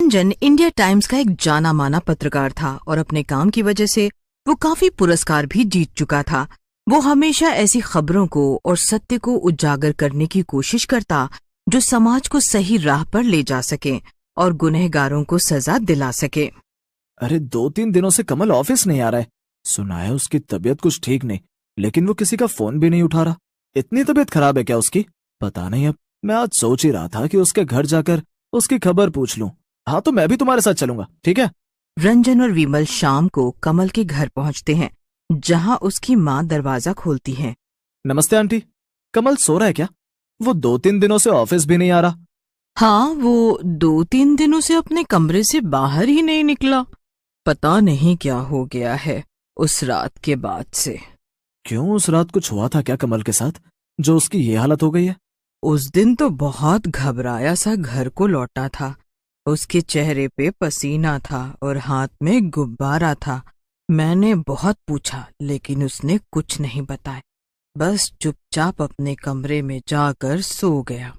Ranjan India times का एक जाना माना पत्रकार था और अपने काम की वजह से वो काफी पुरस्कार भी जीत चुका था। वो हमेशा ऐसी खबरों को और सत्य को उजागर करने की कोशिश करता जो समाज को सही राह पर ले जा सके और गुनहगारों को सजा दिला सके। अरे 2-3 दिनों से कमल ऑफिस नहीं आ रहा है। सुना है उसकी तबीयत कुछ ठीक नहीं, लेकिन वो किसी का फोन भी नहीं उठा रहा। इतनी तबीयत खराब है क्या उसकी? पता नहीं। अब मैं आज सोच ही रहा था कि उसके घर जाकर उसकी खबर पूछ लूं। हाँ, तो मैं भी तुम्हारे साथ चलूंगा, ठीक है? रंजन और विमल शाम को कमल के घर पहुंचते हैं, जहां उसकी माँ दरवाजा खोलती है। नमस्ते आंटी। कमल सो रहा है क्या? वो 2-3 दिनों से ऑफिस भी नहीं आ रहा। हाँ, वो 2-3 दिनों से अपने कमरे से बाहर ही नहीं निकला। पता नहीं क्या हो गया है उस रात के बाद से। क्यों, उस रात कुछ हुआ था क्या कमल के साथ जो उसकी ये हालत हो गई है? उस दिन तो बहुत घबराया सा घर को लौटा था। उसके चेहरे पे पसीना था और हाथ में गुब्बारा था। मैंने बहुत पूछा लेकिन उसने कुछ नहीं बताया, बस चुपचाप अपने कमरे में जाकर सो गया।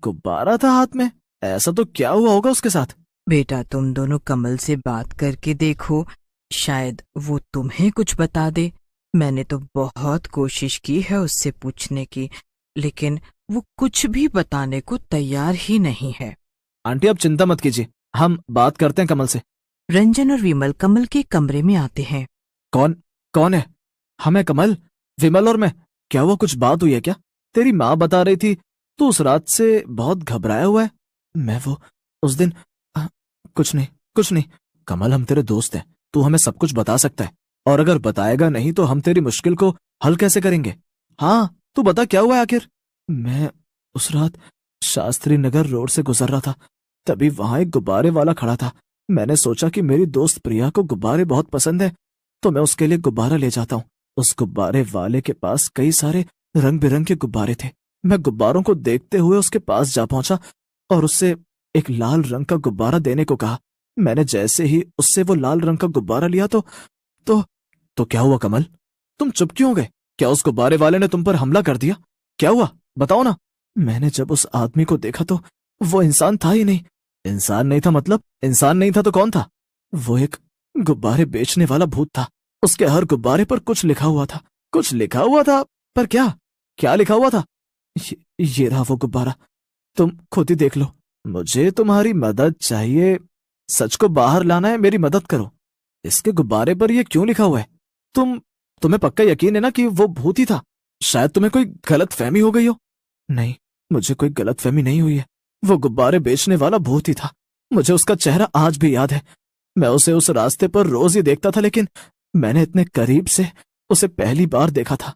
गुब्बारा था हाथ में? ऐसा तो क्या हुआ होगा उसके साथ? बेटा, तुम दोनों कमल से बात करके देखो, शायद वो तुम्हें कुछ बता दे। मैंने तो बहुत कोशिश की है उससे पूछने की, लेकिन वो कुछ भी बताने को तैयार ही नहीं है। आंटी आप चिंता मत कीजिए, हम बात करते हैं कमल से। रंजन और विमल कमल के कमरे में आते हैं। कौन कौन है? हमें कमल, विमल और मैं। क्या वो कुछ बात हुई है क्या? तेरी माँ बता रही थी तू उस रात से बहुत घबराया हुआ है। मैं वो उस दिन कुछ नहीं, कुछ नहीं। कमल, हम तेरे दोस्त हैं, तू हमें सब कुछ बता सकता है, और अगर बताएगा नहीं तो हम तेरी मुश्किल को हल कैसे करेंगे? हाँ, तू बता क्या हुआ है आखिर। मैं उस रात शास्त्री नगर रोड से गुजर रहा था, तभी वहां एक गुब्बारे वाला खड़ा था। मैंने सोचा कि मेरी दोस्त प्रिया को गुब्बारे बहुत पसंद है, तो मैं उसके लिए गुब्बारा ले जाता हूँ। उस गुब्बारे वाले के पास कई सारे रंग बिरंगे गुब्बारे थे। मैं गुब्बारों को देखते हुए उसके पास जा पहुंचा और उससे एक लाल रंग का गुब्बारा देने को कहा। मैंने जैसे ही उससे वो लाल रंग का गुब्बारा लिया तो क्या हुआ कमल? तुम चुप क्यों हो गए? क्या उस गुब्बारे वाले ने तुम पर हमला कर दिया? क्या हुआ, बताओ ना। मैंने जब उस आदमी को देखा तो वो इंसान था ही नहीं। इंसान नहीं था मतलब? इंसान नहीं था तो कौन था? वो एक गुब्बारे बेचने वाला भूत था। उसके हर गुब्बारे पर कुछ लिखा हुआ था। कुछ लिखा हुआ था? पर क्या? क्या लिखा हुआ था? ये रहा वो गुब्बारा, तुम खुद ही देख लो। मुझे तुम्हारी मदद चाहिए, सच को बाहर लाना है, मेरी मदद करो। इसके गुब्बारे पर यह क्यों लिखा हुआ है? तुम्हें पक्का यकीन है ना कि वो भूत ही था? शायद तुम्हें कोई गलत फहमी हो गई हो। नहीं, मुझे कोई गलत फहमी नहीं हुई है। वो गुब्बारे बेचने वाला भूत ही था। मुझे उसका चेहरा आज भी याद है। मैं उसे उस रास्ते पर रोज ही देखता था, लेकिन मैंने इतने करीब से उसे पहली बार देखा था।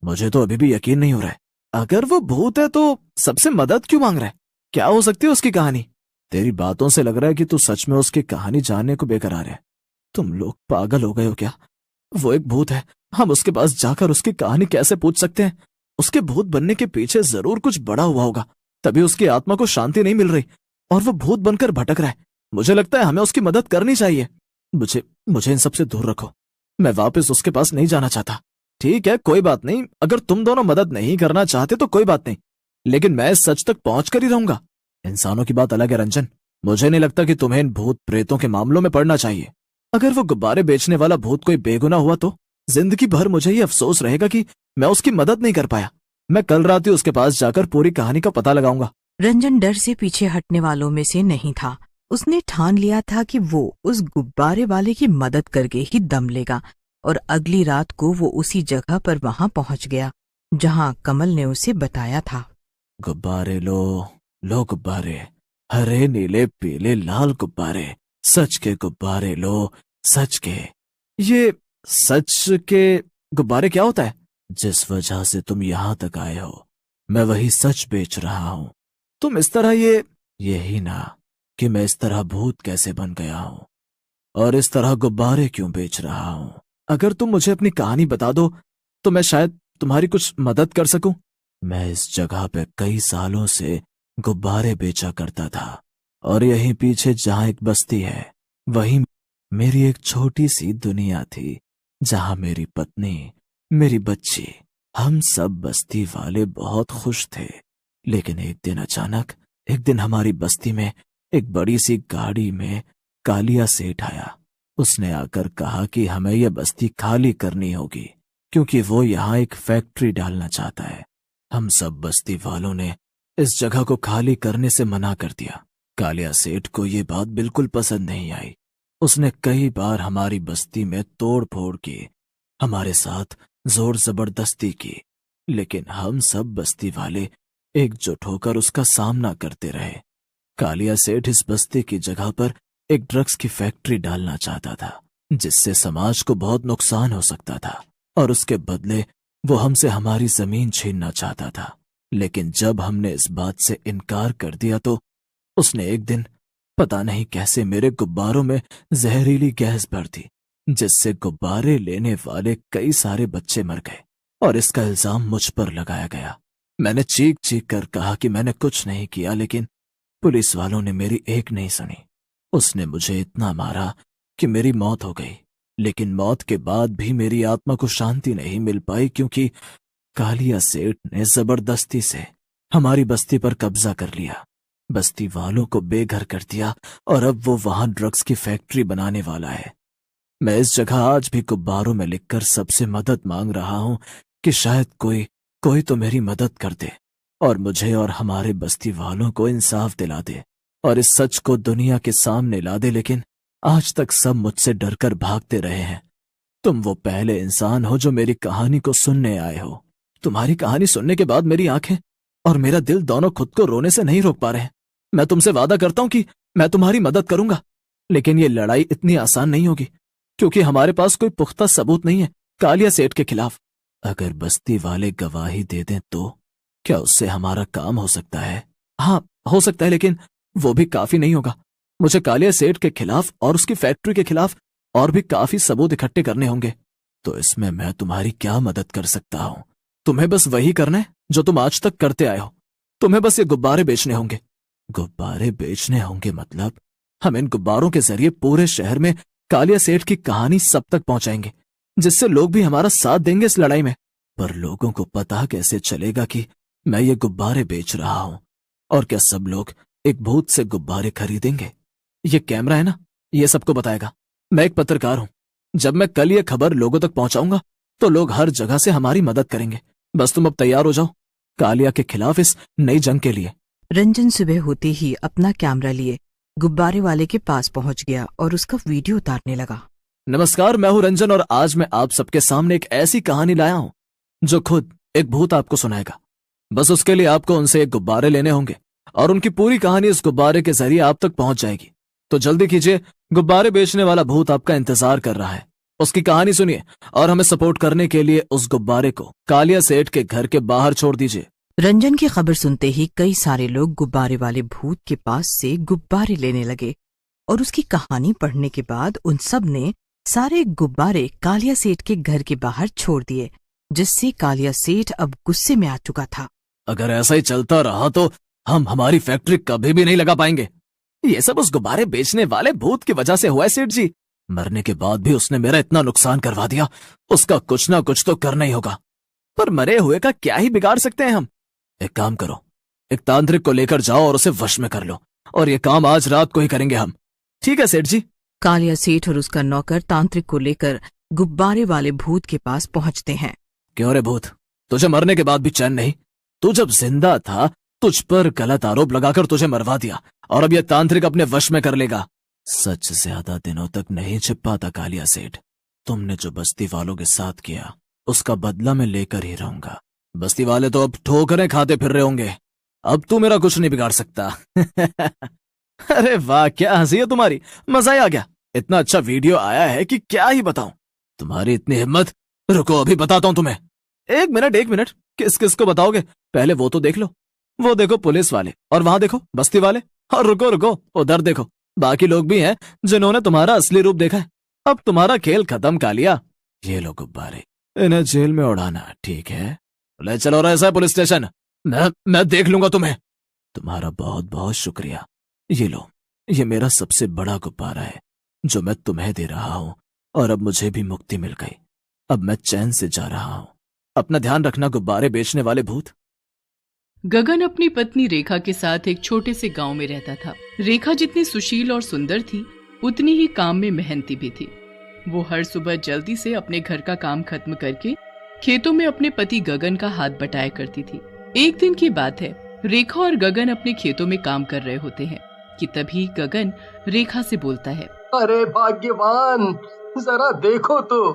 मुझे तो अभी भी यकीन नहीं हो रहा है। अगर वो भूत है तो सबसे मदद क्यों मांग रहा है? क्या हो सकती है उसकी कहानी? तेरी बातों से लग रहा है कि तू सच में उसकी कहानी जानने को बेकरार है। तुम लोग पागल हो गए हो क्या? वो एक भूत है, हम उसके पास जाकर उसकी कहानी कैसे पूछ सकते हैं? उसके भूत बनने के पीछे जरूर कुछ बड़ा हुआ होगा, तभी उसकी आत्मा को शांति नहीं मिल रही और वो भूत बनकर भटक रहा है। मुझे लगता है हमें उसकी मदद करनी चाहिए। मुझे इन सब से दूर रखो, मैं वापस उसके पास नहीं जाना चाहता। ठीक है, कोई बात नहीं, अगर तुम दोनों मदद नहीं करना चाहते तो कोई बात नहीं, लेकिन मैं इस सच तक पहुंच कर ही रहूंगा। इंसानों की बात अलग है रंजन, मुझे नहीं लगता कि तुम्हें इन भूत प्रेतों के मामलों में पड़ना चाहिए। अगर वो गुब्बारे बेचने वाला भूत कोई बेगुनाह हुआ तो जिंदगी भर मुझे ये अफसोस रहेगा कि मैं उसकी मदद नहीं कर पाया। मैं कल रात ही उसके पास जाकर पूरी कहानी का पता लगाऊंगा। रंजन डर से पीछे हटने वालों में से नहीं था। उसने ठान लिया था कि वो उस गुब्बारे वाले की मदद करके ही दम लेगा, और अगली रात को वो उसी जगह पर वहां पहुंच गया जहां कमल ने उसे बताया था। गुब्बारे लो गुब्बारे, हरे नीले पीले लाल गुब्बारे, सच के गुब्बारे लो, सच के। ये सच के गुब्बारे क्या होता है? जिस वजह से तुम यहां तक आए हो, मैं वही सच बेच रहा हूं। तुम इस तरह यही ना कि मैं इस तरह भूत कैसे बन गया हूं और इस तरह गुब्बारे क्यों बेच रहा हूं। अगर तुम मुझे अपनी कहानी बता दो तो मैं शायद तुम्हारी कुछ मदद कर सकूं। मैं इस जगह पे कई सालों से गुब्बारे बेचा करता था, और यहीं पीछे जहां एक बस्ती है, वहीं मेरी एक छोटी सी दुनिया थी, जहां मेरी पत्नी, मेरी बच्ची, हम सब बस्ती वाले बहुत खुश थे। लेकिन एक दिन अचानक, एक दिन हमारी बस्ती में एक बड़ी सी गाड़ी में कालिया सेठ आया। उसने आकर कहा कि हमें यह बस्ती खाली करनी होगी क्योंकि वो यहाँ एक फैक्ट्री डालना चाहता है। हम सब बस्ती वालों ने इस जगह को खाली करने से मना कर दिया। कालिया सेठ को ये बात बिल्कुल पसंद नहीं आई। उसने कई बार हमारी बस्ती में तोड़ फोड़ की, हमारे साथ जोर जबरदस्ती की, लेकिन हम सब बस्ती वाले एकजुट होकर उसका सामना करते रहे। कालिया सेठ इस बस्ती की जगह पर एक ड्रग्स की फैक्ट्री डालना चाहता था जिससे समाज को बहुत नुकसान हो सकता था और उसके बदले वो हमसे हमारी जमीन छीनना चाहता था। लेकिन जब हमने इस बात से इनकार कर दिया तो उसने एक दिन पता नहीं कैसे मेरे गुब्बारों में जहरीली गैस भर दी, जिससे गुब्बारे लेने वाले कई सारे बच्चे मर गए और इसका इल्जाम मुझ पर लगाया गया। मैंने चीख चीख कर कहा कि मैंने कुछ नहीं किया, लेकिन पुलिस वालों ने मेरी एक नहीं सुनी। उसने मुझे इतना मारा कि मेरी मौत हो गई, लेकिन मौत के बाद भी मेरी आत्मा को शांति नहीं मिल पाई क्योंकि कालिया सेठ ने जबरदस्ती से हमारी बस्ती पर कब्जा कर लिया, बस्ती वालों को बेघर कर दिया और अब वो वहां ड्रग्स की फैक्ट्री बनाने वाला है। मैं इस जगह आज भी गुब्बारों में लिखकर सबसे मदद मांग रहा हूं कि शायद कोई तो मेरी मदद कर दे और मुझे और हमारे बस्ती वालों को इंसाफ दिला दे और इस सच को दुनिया के सामने ला दे। लेकिन आज तक सब मुझसे डरकर भागते रहे हैं। तुम वो पहले इंसान हो जो मेरी कहानी को सुनने आए हो। तुम्हारी कहानी सुनने के बाद मेरी आंखें और मेरा दिल दोनों खुद को रोने से नहीं रोक पा रहे हैं। मैं तुमसे वादा करता हूं कि मैं तुम्हारी मदद करूंगा, लेकिन ये लड़ाई इतनी आसान नहीं होगी क्योंकि हमारे पास कोई पुख्ता सबूत नहीं है कालिया सेठ के खिलाफ। अगर बस्ती वाले गवाही दे दें तो क्या उससे हमारा काम हो सकता है? हाँ, हो सकता है, लेकिन वो भी काफी नहीं होगा। मुझे कालिया सेठ के खिलाफ और उसकी फैक्ट्री के खिलाफ और भी काफी सबूत इकट्ठे करने होंगे। तो इसमें मैं तुम्हारी क्या मदद कर सकता हूं? तुम्हें बस वही करना है जो तुम आज तक करते आए हो। तुम्हें बस ये गुब्बारे बेचने होंगे। गुब्बारे बेचने होंगे मतलब? हम इन गुब्बारों के जरिए पूरे शहर में कालिया सेठ की कहानी सब तक पहुंचाएंगे, जिससे लोग भी हमारा साथ देंगे इस लड़ाई में। पर लोगों को पता कैसे चलेगा कि मैं ये गुब्बारे बेच रहा हूं? और क्या सब लोग एक भूत से गुब्बारे खरीदेंगे? ये कैमरा है ना, ये सबको बताएगा। मैं एक पत्रकार हूं। जब मैं कल ये खबर लोगों तक पहुंचाऊंगा तो लोग हर जगह से हमारी मदद करेंगे। बस तुम अब तैयार हो जाओ कालिया के खिलाफ इस नई जंग के लिए। रंजन सुबह होते ही अपना कैमरा लिए गुब्बारे वाले के पास पहुंच गया और उसका वीडियो उतारने लगा। नमस्कार, मैं हूं रंजन और आज मैं आप सबके सामने एक ऐसी कहानी लाया हूं जो खुद एक भूत आपको सुनाएगा। बस उसके लिए आपको उनसे एक गुब्बारे लेने होंगे और उनकी पूरी कहानी इस गुब्बारे के जरिए आप तक पहुंच जाएगी। तो जल्दी कीजिए, गुब्बारे बेचने वाला भूत आपका इंतजार कर रहा है। उसकी कहानी सुनिए और हमें सपोर्ट करने के लिए उस गुब्बारे को कालिया सेठ के घर के बाहर छोड़ दीजिए। रंजन की खबर सुनते ही कई सारे लोग गुब्बारे वाले भूत के पास से गुब्बारे लेने लगे और उसकी कहानी पढ़ने के बाद उन सब ने सारे गुब्बारे कालिया सेठ के घर के बाहर छोड़ दिए, जिससे कालिया सेठ अब गुस्से में आ चुका था। अगर ऐसा ही चलता रहा तो हम हमारी फैक्ट्री कभी भी नहीं लगा पाएंगे। ये सब उस गुब्बारे बेचने वाले भूत की वजह से हुआ है सेठ जी। मरने के बाद भी उसने मेरा इतना नुकसान करवा दिया, उसका कुछ ना कुछ तो करना ही होगा। पर मरे हुए का क्या ही बिगाड़ सकते हैं हम? एक काम करो, एक तांत्रिक को लेकर जाओ और उसे वश में कर लो, और ये काम आज रात को ही करेंगे हम। ठीक है सेठ जी। कालिया सेठ और उसका नौकर तांत्रिक को लेकर गुब्बारे वाले भूत के पास पहुंचते हैं। क्यों रे भूत, तुझे मरने के बाद भी चैन नहीं? तू जब जिंदा था तुझ पर गलत आरोप लगाकर तुझे मरवा दिया और अब यह तांत्रिक अपने वश में कर लेगा। सच ज्यादा दिनों तक नहीं छिप पाता कालिया सेठ। तुमने जो बस्ती वालों के साथ किया उसका बदला मैं लेकर ही रहूंगा। बस्ती वाले तो अब ठोकरें खाते फिर रहे होंगे, अब तू मेरा कुछ नहीं बिगाड़ सकता। अरे वाह, क्या हंसी है तुम्हारी, मजा ही आ गया। इतना अच्छा वीडियो आया है कि क्या ही बताऊं। तुम्हारी इतनी हिम्मत, रुको अभी बताता हूं तुम्हें। एक मिनट, किस किस को बताओगे? पहले वो तो देख लो। वो देखो पुलिस वाले, और वहां देखो बस्ती वाले, और रुको उधर देखो, बाकी लोग भी हैं जिन्होंने तुम्हारा असली रूप देखा है। अब तुम्हारा खेल खत्म कालिया। ये लो गुब्बारे, इन्हें जेल में उड़ाना, ठीक है? ले चलो रहा है पुलिस स्टेशन, मैं देख लूंगा तुम्हें। तुम्हारा बहुत बहुत शुक्रिया। ये लो, ये मेरा सबसे बड़ा गुब्बारा है जो मैं तुम्हें दे रहा हूं, और अब मुझे भी मुक्ति मिल गई। अब मैं चैन से जा रहा हूं। अपना ध्यान रखना गुब्बारे बेचने वाले भूत। गगन अपनी पत्नी रेखा के साथ एक छोटे से गांव में रहता था। रेखा जितनी सुशील और सुंदर थी, उतनी ही काम में मेहनती भी थी। वो हर सुबह जल्दी से अपने घर का काम खत्म करके खेतों में अपने पति गगन का हाथ बटाया करती थी। एक दिन की बात है, रेखा और गगन अपने खेतों में काम कर रहे होते हैं कि तभी गगन रेखा से बोलता है, अरे भाग्यवान, जरा देखो तो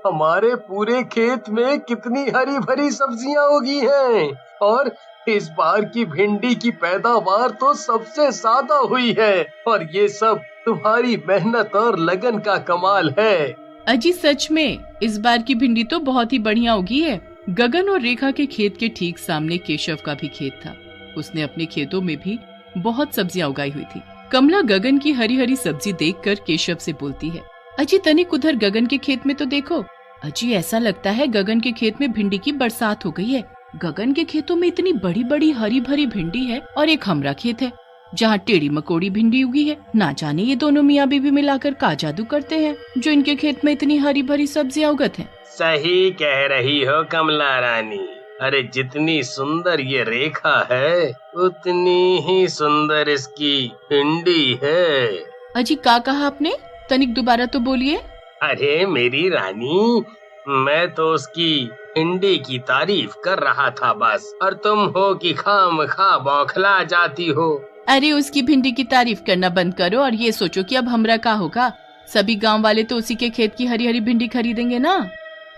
हमारे पूरे खेत में कितनी हरी भरी सब्जियां उगी हैं और इस बार की भिंडी की पैदावार तो सबसे ज्यादा हुई है और ये सब तुम्हारी मेहनत और लगन का कमाल है। अजी सच में इस बार की भिंडी तो बहुत ही बढ़िया उगी है। गगन और रेखा के खेत के ठीक सामने केशव का भी खेत था। उसने अपने खेतों में भी बहुत सब्जियां उगाई हुई थी। कमला गगन की हरी हरी सब्जी देखकर केशव से बोलती है, अजी तनिक उधर गगन के खेत में तो देखो। अजी ऐसा लगता है गगन के खेत में भिंडी की बरसात हो गई है। गगन के खेतों में इतनी बड़ी बड़ी हरी भरी भिंडी है और एक हमारा खेत है जहाँ टेढ़ी मकोड़ी भिंडी उगी है। ना जाने ये दोनों मियाँ बीवी मिलाकर का जादू करते हैं जो इनके खेत में इतनी हरी भरी सब्जियां उगत हैं। सही कह रही हो कमला रानी। अरे जितनी सुंदर ये रेखा है उतनी ही सुंदर इसकी भिंडी है। अजी का कहा आपने? तनिक दोबारा तो बोलिए। अरे मेरी रानी, मैं तो उसकी भिंडी की तारीफ कर रहा था बस, और तुम हो कि खामखा बौखला जाती हो। अरे उसकी भिंडी की तारीफ करना बंद करो और ये सोचो कि अब हमरा का होगा। सभी गांव वाले तो उसी के खेत की हरी हरी भिंडी खरीदेंगे ना।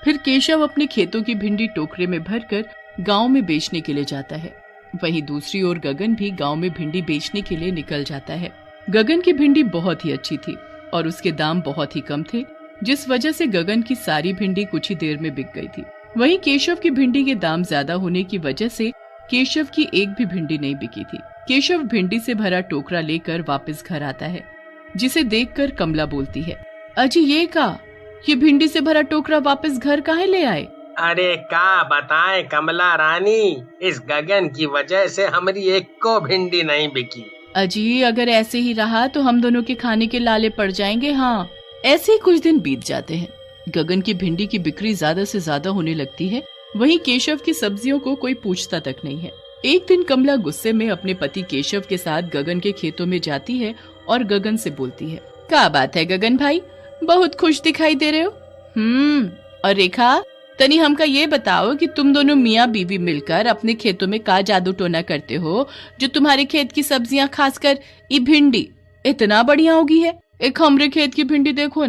फिर केशव अपने खेतों की भिंडी टोकरे में भरकर गांव में बेचने के लिए जाता है। वहीं दूसरी ओर गगन भी गांव में भिंडी बेचने के लिए निकल जाता है। गगन की भिंडी बहुत ही अच्छी थी और उसके दाम बहुत ही कम थे, जिस वजह से गगन की सारी भिंडी कुछ ही देर में बिक गई थी। वहीं केशव की भिंडी के दाम ज्यादा होने की वजह से केशव की एक भी भिंडी नहीं बिकी थी। केशव भिंडी से भरा टोकरा लेकर वापस घर आता है, जिसे देखकर कमला बोलती है, अजी ये भिंडी से भरा टोकरा वापस घर काहे ले आए? अरे का बताएं कमला रानी, इस गगन की वजह से हमारी एक को भिंडी नहीं बिकी। अजी अगर ऐसे ही रहा तो हम दोनों के खाने के लाले पड़ जाएंगे। हाँ, ऐसे ही कुछ दिन बीत जाते हैं। गगन की भिंडी की बिक्री ज्यादा से ज्यादा होने लगती है। वहीं केशव की सब्जियों को कोई पूछता तक नहीं है। एक दिन कमला गुस्से में अपने पति केशव के साथ गगन के खेतों में जाती है और गगन से बोलती है, क्या बात है गगन भाई, बहुत खुश दिखाई दे रहे हो। और रेखा, तनी हमका ये बताओ कि तुम दोनों मियाँ बीवी मिलकर अपने खेतों में का जादू टोना करते हो जो तुम्हारे खेत की सब्जियां, खासकर ये भिंडी इतना बढ़िया उगी है। एक हमरे खेत की भिंडी देखो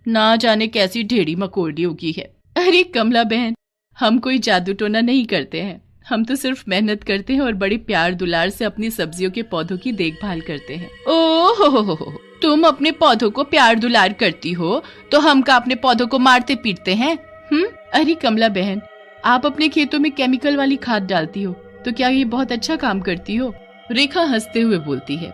ना जाने कैसी ढेड़ी मकोड़ी उगी है। अरे कमला बहन, हम कोई जादू टोना नहीं करते हैं, हम तो सिर्फ मेहनत करते हैं और बड़े प्यार दुलार से अपनी सब्जियों के पौधों की देखभाल करते हैं। ओहो, तुम अपने पौधों को प्यार दुलार करती हो तो हम का अपने पौधों को मारते पीटते हैं? अरे कमला बहन, आप अपने खेतों में केमिकल वाली खाद डालती हो तो क्या ये बहुत अच्छा काम करती हो? रेखा हंसते हुए बोलती है,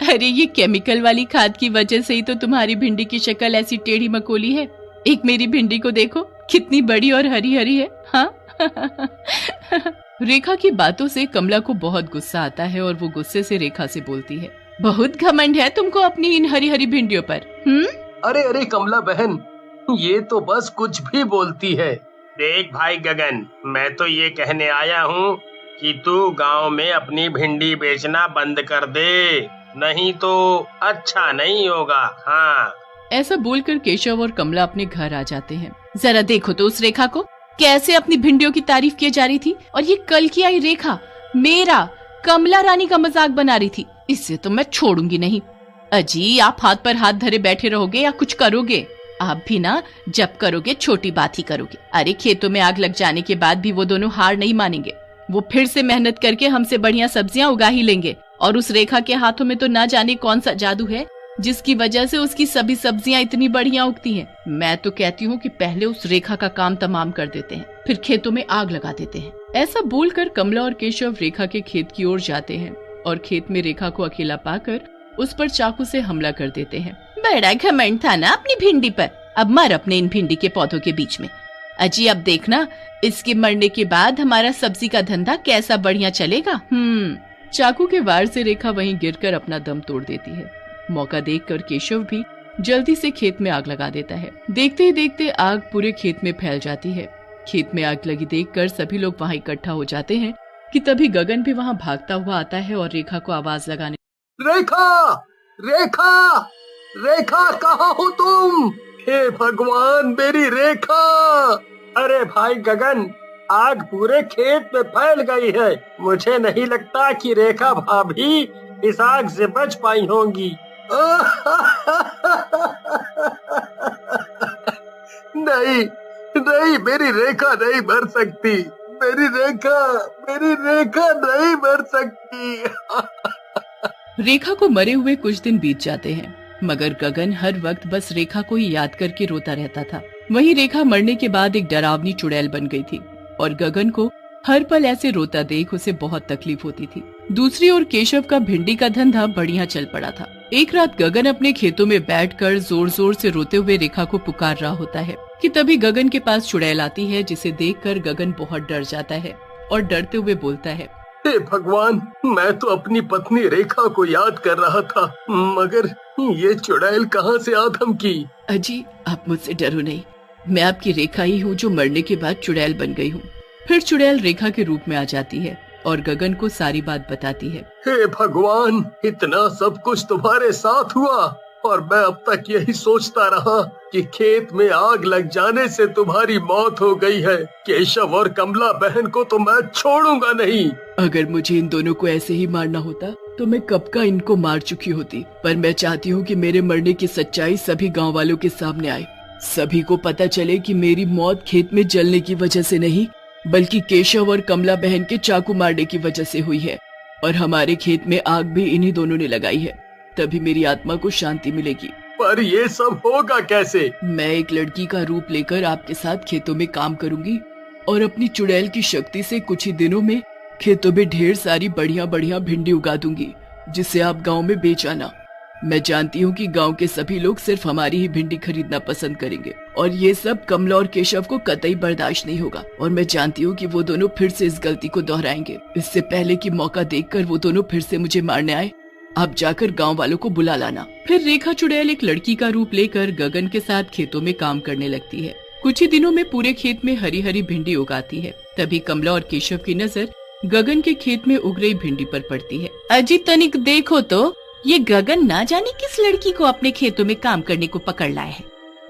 अरे ये केमिकल वाली खाद की वजह से ही तो तुम्हारी भिंडी की शक्ल ऐसी टेढ़ी मकोली है। एक मेरी भिंडी को देखो, कितनी बड़ी और हरी हरी है। हाँ रेखा की बातों से कमला को बहुत गुस्सा आता है और वो गुस्से से रेखा से बोलती है, बहुत घमंड है तुमको अपनी इन हरी हरी भिंडियों पर। अरे कमला बहन, ये तो बस कुछ भी बोलती है। देख भाई गगन, मैं तो ये कहने आया हूँ कि तू गांव में अपनी भिंडी बेचना बंद कर दे, नहीं तो अच्छा नहीं होगा। हाँ। ऐसा बोलकर केशव और कमला अपने घर आ जाते हैं। जरा देखो तो उस रेखा को, कैसे अपनी भिंडियों की तारीफ किए जा रही थी और ये कल की आई रेखा मेरा कमला रानी का मजाक बना रही थी। इससे तो मैं छोड़ूंगी नहीं। अजी आप हाथ पर हाथ धरे बैठे रहोगे या कुछ करोगे? आप भी ना जब करोगे छोटी बात ही करोगे। अरे खेतों में आग लग जाने के बाद भी वो दोनों हार नहीं मानेंगे। वो फिर से मेहनत करके हमसे बढ़िया सब्जियां उगा ही लेंगे। और उस रेखा के हाथों में तो ना जाने कौन सा जादू है जिसकी वजह से उसकी सभी सब्जियां इतनी बढ़िया उगती हैं। मैं तो कहती हूँ कि पहले उस रेखा का काम तमाम कर देते हैं, फिर खेतों में आग लगा देते हैं। ऐसा बोलकर कमला और केशव रेखा के खेत की ओर जाते हैं और खेत में रेखा को अकेला पाकर उस पर चाकू से हमला कर देते हैं। बड़ा घमंड था ना अपनी भिंडी पर, अब मर अपने इन भिंडी के पौधों के बीच में। अजी अब देखना, इसके मरने के बाद हमारा सब्जी का धंधा कैसा बढ़िया चलेगा। चाकू के वार से रेखा वहीं गिरकर अपना दम तोड़ देती है। मौका देखकर केशव भी जल्दी से खेत में आग लगा देता है। देखते ही देखते आग पूरे खेत में फैल जाती है। खेत में आग लगी देखकर सभी लोग वहां इकट्ठा हो जाते हैं कि तभी गगन भी वहाँ भागता हुआ आता है और रेखा को आवाज लगाने। रेखा, रेखा, रेखा, कहाँ हो तुम? हे भगवान, मेरी रेखा! अरे भाई गगन, आग पूरे खेत में फैल गई है। मुझे नहीं लगता कि रेखा भाभी इस आग से बच पाई होंगी। नहीं, नहीं, मेरी रेखा नहीं मर सकती। मेरी रेखा नहीं मर सकती। रेखा को मरे हुए कुछ दिन बीत जाते हैं, मगर गगन हर वक्त बस रेखा को ही याद करके रोता रहता था। वहीं रेखा मरने के बाद एक डरावनी चुड़ैल बन गई थी और गगन को हर पल ऐसे रोता देख उसे बहुत तकलीफ होती थी। दूसरी ओर केशव का भिंडी का धंधा बढ़िया चल पड़ा था। एक रात गगन अपने खेतों में बैठकर जोर जोर से रोते हुए रेखा को पुकार रहा होता है कि तभी गगन के पास चुड़ैल आती है, जिसे देखकर गगन बहुत डर जाता है और डरते हुए बोलता है, हे भगवान, मैं तो अपनी पत्नी रेखा को याद कर रहा था, मगर ये चुड़ैल कहाँ से आ धमकी? अजी, आप मुझसे डरो नहीं, मैं आपकी रेखा ही हूँ जो मरने के बाद चुड़ैल बन गई हूँ। फिर चुड़ैल रेखा के रूप में आ जाती है और गगन को सारी बात बताती है। हे भगवान, इतना सब कुछ तुम्हारे साथ हुआ और मैं अब तक यही सोचता रहा कि खेत में आग लग जाने से तुम्हारी मौत हो गई है। केशव और कमला बहन को तो मैं छोड़ूंगा नहीं। अगर मुझे इन दोनों को ऐसे ही मारना होता तो मैं कब का इनको मार चुकी होती, पर मैं चाहती हूँ कि मेरे मरने की सच्चाई सभी गाँव वालों के सामने आए। सभी को पता चले कि मेरी मौत खेत में जलने की वजह से नहीं, बल्कि केशव और कमला बहन के चाकू मारने की वजह से हुई है और हमारे खेत में आग भी इन्हीं दोनों ने लगाई है। तभी मेरी आत्मा को शांति मिलेगी। पर ये सब होगा कैसे? मैं एक लड़की का रूप लेकर आपके साथ खेतों में काम करूंगी और अपनी चुड़ैल की शक्ति से कुछ ही दिनों में खेतों में ढेर सारी बढ़िया बढ़िया भिंडी उगा दूंगी, जिसे आप गांव में बेच आना। मैं जानती हूँ कि गांव के सभी लोग सिर्फ हमारी ही भिंडी खरीदना पसंद करेंगे और ये सब कमला और केशव को कतई बर्दाश्त नहीं होगा और मैं जानती हूँ कि वो दोनों फिर से इस गलती को दोहराएंगे। इससे पहले कि मौका देखकर वो दोनों फिर से मुझे मारने आए, आप जाकर गांव वालों को बुला लाना। फिर रेखा चुड़ैल एक लड़की का रूप लेकर गगन के साथ खेतों में काम करने लगती है। कुछ ही दिनों में पूरे खेत में हरी हरी भिंडी उगाती है। तभी कमला और केशव की नजर गगन के खेत में उग रही भिंडी पर पड़ती है। अजी तनिक देखो तो, ये गगन ना जाने किस लड़की को अपने खेतों में काम करने को पकड़ लाया है।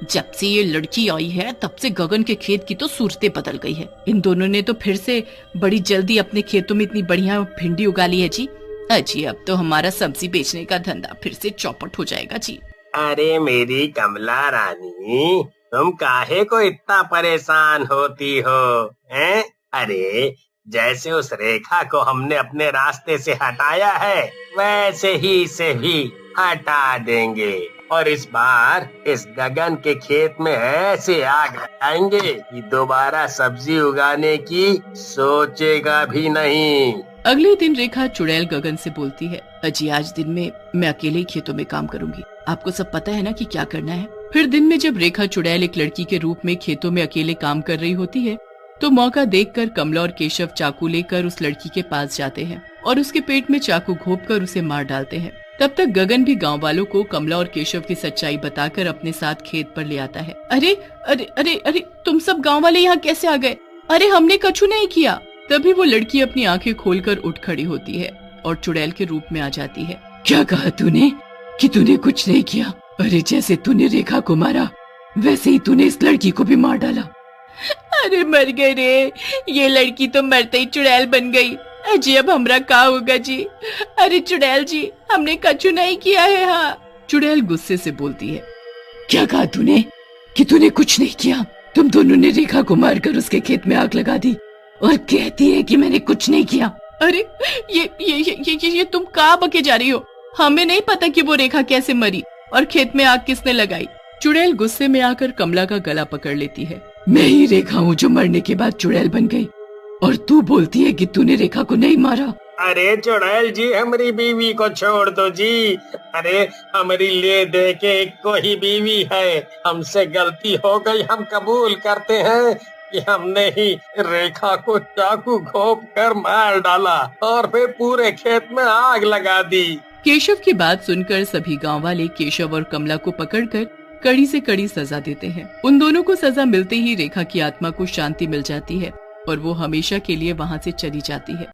जब से ये लड़की आई है तब से गगन के खेत की तो सूरतें बदल गई है। इन दोनों ने तो फिर से बड़ी जल्दी अपने खेतों में इतनी बढ़िया भिंडी उगा ली है जी। अजी, अब तो हमारा सब्जी बेचने का धंधा फिर से चौपट हो जाएगा जी। अरे मेरी कमला रानी, तुम काहे को इतना परेशान होती हो? हैं? अरे जैसे उस रेखा को हमने अपने रास्ते से हटाया है, वैसे ही इसे भी हटा देंगे और इस बार इस गगन के खेत में ऐसे आग लगाएंगे कि दोबारा सब्जी उगाने की सोचेगा भी नहीं। अगले दिन रेखा चुड़ैल गगन से बोलती है, अजी आज दिन में मैं अकेले ही खेतों में काम करूंगी, आपको सब पता है ना कि क्या करना है। फिर दिन में जब रेखा चुड़ैल एक लड़की के रूप में खेतों में अकेले काम कर रही होती है तो मौका देखकर कमला और केशव चाकू लेकर उस लड़की के पास जाते हैं और उसके पेट में चाकू घोंपकर उसे मार डालते हैं। तब तक गगन भी गांव वालों को कमला और केशव की सच्चाई बताकर अपने साथ खेत पर ले आता है। अरे अरे अरे अरे, तुम सब गांव वाले यहाँ कैसे आ गए? अरे हमने कछु नहीं किया। तभी वो लड़की अपनी आंखें खोलकर उठ खड़ी होती है और चुड़ैल के रूप में आ जाती है। क्या कहा तूने कि तूने कुछ नहीं किया? अरे जैसे तूने रेखा को मारा वैसे ही तूने इस लड़की को भी मार डाला। अरे मर गए रे, ये लड़की तो मरते ही चुड़ैल बन गई। अजी अब हमरा का होगा जी? अरे चुड़ैल जी, हमने कछु नहीं किया है। हाँ, चुड़ैल गुस्से से बोलती है। क्या कहा तूने कि तूने कुछ नहीं किया? तुम दोनों ने रेखा को मारकर उसके खेत में आग लगा दी और कहती है कि मैंने कुछ नहीं किया। अरे ये तुम कहाँ बके जा रही हो? हमें नहीं पता कि वो रेखा कैसे मरी और खेत में आग किसने लगाई। चुड़ैल गुस्से में आकर कमला का गला पकड़ लेती है। मैं ही रेखा हूँ जो मरने के बाद चुड़ैल बन गई और तू बोलती है कि तूने रेखा को नहीं मारा। अरे चुड़ैल जी, हमारी बीवी को छोड़ दो जी। अरे हमारी ले दे के एक को ही बीवी है, हमसे गलती हो गई। हम कबूल करते हैं कि हमने ही रेखा को चाकू घोंप कर मार डाला और फिर पूरे खेत में आग लगा दी। केशव की बात सुनकर सभी गांव वाले केशव और कमला को पकड़कर कड़ी से कड़ी सजा देते हैं। उन दोनों को सजा मिलते ही रेखा की आत्मा को शांति मिल जाती है और वो हमेशा के लिए वहाँ से चली जाती है।